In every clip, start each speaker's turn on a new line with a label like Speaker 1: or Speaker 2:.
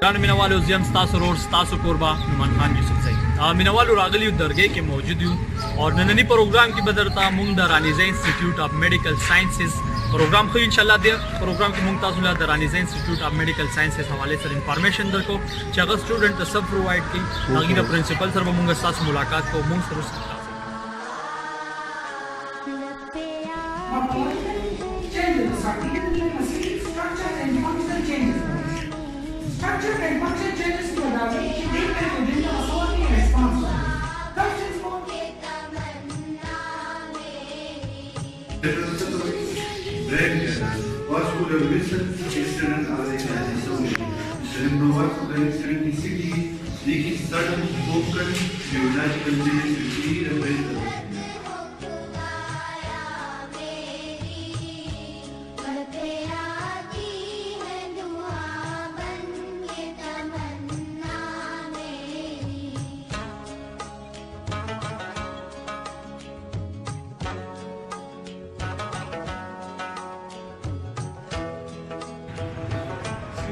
Speaker 1: ګرانو مینوالو زه یم ستاسو ورور ستاسو کوربه نعمان خان یوسفزئی. مینوالو راغلي یو درګۍ کې موجود یو او نننی پروګرام کې به درته موږ د رانیزئی انسٹیٹوٹ آف میډیکل سائنسز پروګرام خو انشاءالله دی پروګرام کې موږ تاسو له د رانیزئی انسٹیٹوٹ آف میډیکل سائنسز حوالې سره انفارمیشن درکو چې هغه سټوډنټ ته سب پرووایډ کړي. هغې د پرنسپل سره به موږ ستاسو ملاقات کوو. موږ سره
Speaker 2: vascular vessels external organization. Cerebrovascular eccentricity, leaking sudden focal neurological changes with speed and rate.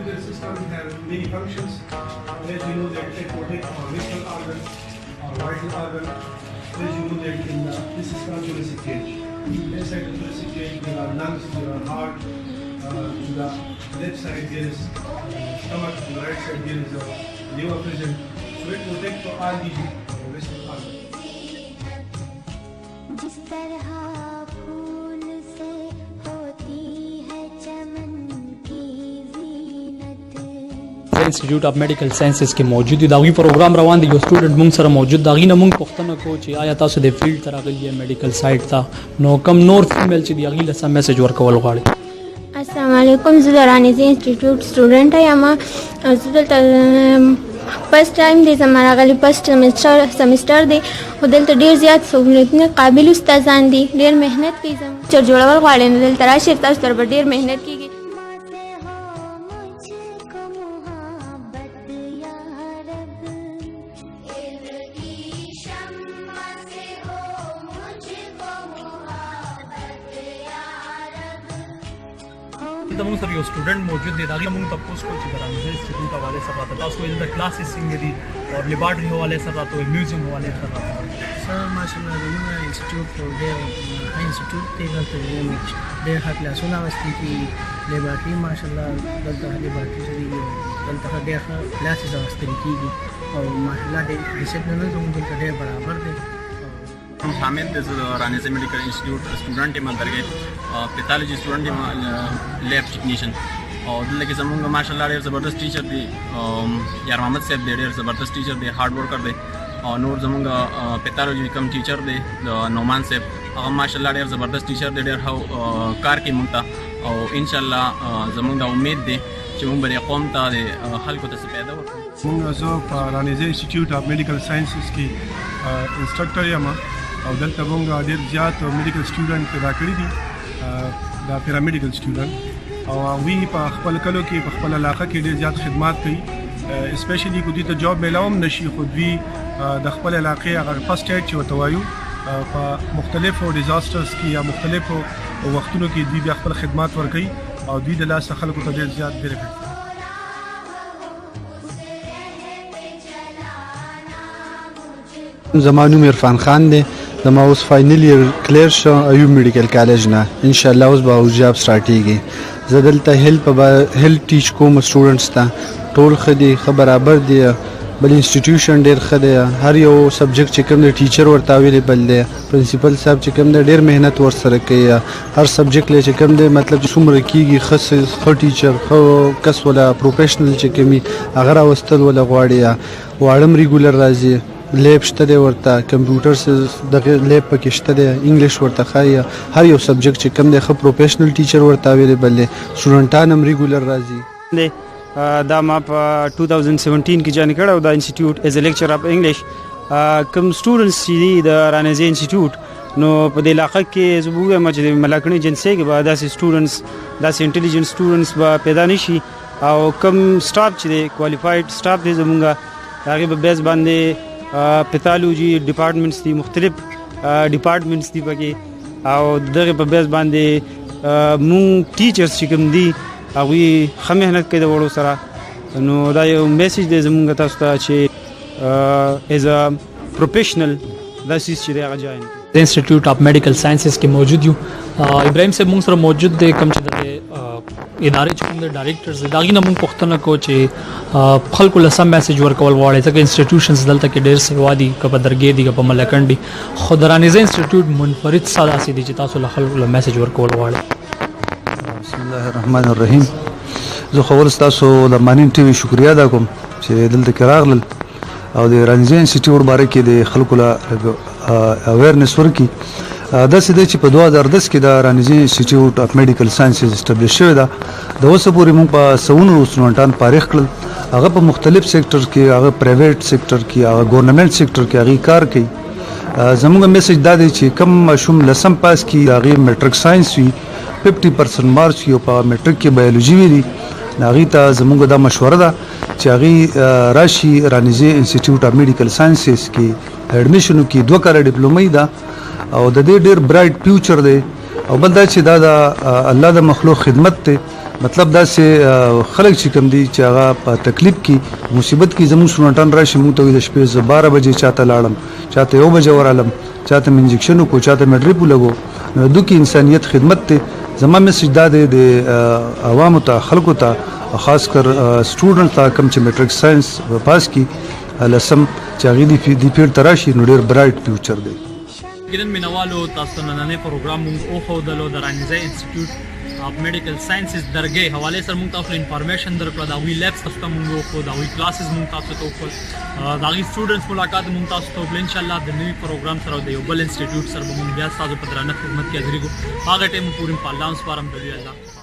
Speaker 3: The system has many functions. As you know that it protects our visceral organ, our vital organ. As you know that this is called thoracic cage. Inside the thoracic cage there are lungs, there are heart. To the left side there is stomach, to the right side there is a liver present. So it protects all these visceral organs.
Speaker 1: انسټیټوټ اف میډیکل ساينسز کې موجود دي. دا غي پروګرام روان دي. یو سټوډنټ مونږ سره موجود دا غي نه مونږ پوښتنه کوو چې آیا تاسو د فیلډ ته راغلي یې میډیکل سایډ ته نو کم نور فیمیل چې دی غي له سم میسج ورکول غواړي.
Speaker 4: السلام علیکم. زه د رانیزئی انسټیټوټ سټوډنټ یم. زه دلته فرست ټایم دی زما راغلی فرست سمسټر دی خو دلته ډېر زیات سهولتونه قابل استادان دي. ډېر محنت کوي. زموږ ټیچر جوړول غواړي نو دلته راشئ تاسو سره به ډېر محنت کیږي.
Speaker 1: دلته موږ سره یو سټوډنټ موجود دی. دا غي موږ تاسو کو چې د رانیزئی انسټیټوټ حواله سره راته تاسو ول د کلاسز څنګه دي او لیبارټری حواله سره راته میوزیم حواله سره راته
Speaker 5: سر ماشاءالله زموږ انسټیټوټ ډېر های انسټیټوټ دی. دلته ډېر ښه کلاسونه واستي دي. لیبارټري ماشاءالله دلته لیبارټري دي. دلته ډېر ښه کلاسز واستل کېږي او ماشاءالله ډېر ډسپلین زموږ دلته ډېر برابر دی.
Speaker 6: حامد د رانیزئی میډیکل انسټیټوټ سټوډنټ یم. درګئی پیتالوجي سټوډنټ یم، لیب ټیکنیشن. او دلته کې زموږ ماشاءالله ډېر زبردست ټیچر دی. یار محمد صاحب دی، ډېر زبردست ټیچر دی، هارډ ورکر دی. او نور زموږ پیتالوجي کم ټیچر دی د نعمان صاحب، هغه ماشاءالله ډېر زبردست ټیچر دی. ډېر ښه کار کوي موږ ته او انشاءالله زموږ دا امید دی چې موږ به قوم ته د خلکو ته څه پیدا وکړو.
Speaker 3: موږ زه په رانیزئی انسټیټیوټ اف میډیکل ساينسز کې انسټرکټر یم او دلته موږ ډېر زیات میډیکل سټوډنټ پیدا کړي دي. دا پیرامیډیکل سټوډنټ او هغوی په خپل کلو کې په خپل علاقه کې ډېر زیات خدمات کوي. اسپیشلی که دوی ته جاب میلاو هم نشي خو دوی د خپل علاقې هغه فرسټ ایډ چې ورته وایو په مختلفو ډیزاسټرز کې یا مختلفو وختونو کې دوی بیا خپل خدمات ورکوي او دوی د لاسه خلکو ته ډېر زیات بینیفټ کوي.
Speaker 7: زما نوم عرفان خان دی. زما اوس فاینل ایئر کلیر شو ایوب میډیکل کالج نه. انشاءالله اوس به اوس جاب سټارټېږي. زه دلته هیلث ټیچ کوم سټوډنټس ته. ټول ښه دي، ښه برابر دي. بل انسټیټیوشن ډېر ښه دی. هر یو سبجیکټ چې کوم دی ټیچر ورته اویلیبل دی. پرنسپل صاحب چې کوم دی ډېر محنت ورسره کوي. هر سبجیکټ لی چې کوم دی مطلب چې څومره کېږي ښه ټیچر ښه کس ولا پروفیشنل چې کوم وي هغه راوستل ولا غواړي. واړه هم ریګولر راځي. لیب شته دی ورته، کمپیوټر دغه لیب پکې شته دی، انګلیش ورته ښایي. هر یو سبجیکټ چې کوم دی ښه پروفیشنل ټیچر ورته اویلیبل دی. سټوډنټان هم ریګولر راځي.
Speaker 8: دا ما په 2017 کې جوین کړی او دا انسټیټیوټ ایز ا لیکچر اف انګلیش. کوم سټوډنټس چې دي د رانیزئی انسټیټیوټ نو په دې علاقه کې زه به ووایم چې د ملاکني جنسۍ کې به داسې سټوډنټس داسې انټیلیجنټ سټوډنټس به پیدا نه شي او کوم سټاف چې دی کوالیفاید سټاف دی زمونږ هغې په بیس باندې پیتالوجي ډپارټمنټس دي، مختلف ډپارټمنټس دي پکې او دغه په بیس باندې مونږ ټیچرز چې کوم دي هغوی ښه محنت کوي د وړو سره. نو دا یو میسیج دی زمونږ تاسو ته چې ایز ا پروفیشنل دا سیز چې دی هغه جاین
Speaker 1: انسٹیٹوٹ آف میڈیکل سائنسز کې موجود یو. ابراهیم صاحب مونږ سره موجود دی کوم چې د ادارې چې کوم د ډایریکټرز دی د هغې نه مونږ پوښتنه کوو چې خلکو له سم میسیج ورکول غواړي ځکه انسټیټیوشنز دلته کې ډېر سیوا دي که په درګۍ دي که په ملکنډ دي خو د رانیزۍ انسټیټیوټ منفرد څه داسې دي چې تاسو له خلکو له میسیج ورکول غواړئ؟
Speaker 7: بسم الله الرحمن الرحیم. زه خو اول ستاسو د مانین ټي وي شکریه ادا کوم چې دلته کې راغلل او د رانیزۍ انسټیټیوټ باره کې د خلکو له اویرنس ورکړي. داسې دی چې په 2010 کې د رانیزۍ انسټیټیوټ اف میډیکل ساینسز اسټابلیش شوې ده. د اوسه پورې موږ په سوونو سټوډنټان فارغ کړل. هغه په مختلف سیکټر کې، هغه پرایویټ سیکټر کې، هغه ګورنمنټ سیکټر کې هغې کار کوي. زموږ میسیج دا دی چې کوم ماشوم لسم پاس کړي د هغې میټرک ساینس وي 50% مارکس وي او په میټرک کې بایولوژي وي نو هغې ته زموږ دا مشوره ده چې هغې راشي رانیزۍ انسټیټیوټ اف میډیکل ساینسز کې اډمیشن وکړي. 2 کاله ډیپلومه ده او د دې ډېر برایټ فیوچر دی. او بل دا چې دا د الله د مخلوق خدمت دی. مطلب داسې خلک چې کوم دي چې هغه په تکلیف کې مصیبت کې زموږ سټوډنټان راشي موږ ته وایي د شپې زه 12 بجې چاته لاړم، چاته 1 بجې ورغلم، چاته مې انجکشن وکړو، چاته مې ډریپ ولګو. نو دوی کې انسانیت خدمت دی. زما میسیج دا دی د عوامو ته، خلکو ته، خاص کر سټوډنټ ته کوم چې میټرک ساینس پاس کړي لسم چې هغې دې فیلډ ته راشي نو ډېر برایټ فیوچر دی.
Speaker 1: ګران مینوالو تاسو ته نننی پروګرام مونږ وښودلو د رانیزۍ انسټیټیوټ اف میډیکل ساینسز درګۍ حوالې سره مونږ تاسو ته انفارمیشن درکړه. د هغوی لیبس تاسو ته مونږ وښود، د هغوی کلاسز مونږ تاسو ته وښود، د هغوی سټوډنټس ملاقات مونږ تاسو ته وکړل. انشاءالله د نوي پروګرام سره او د یو بل انسټیټیوټ سره به مونږ بیا ستاسو په درانه خدمت کې حاضرېږو. هغه ټایم پورې په الله سپارم. د الله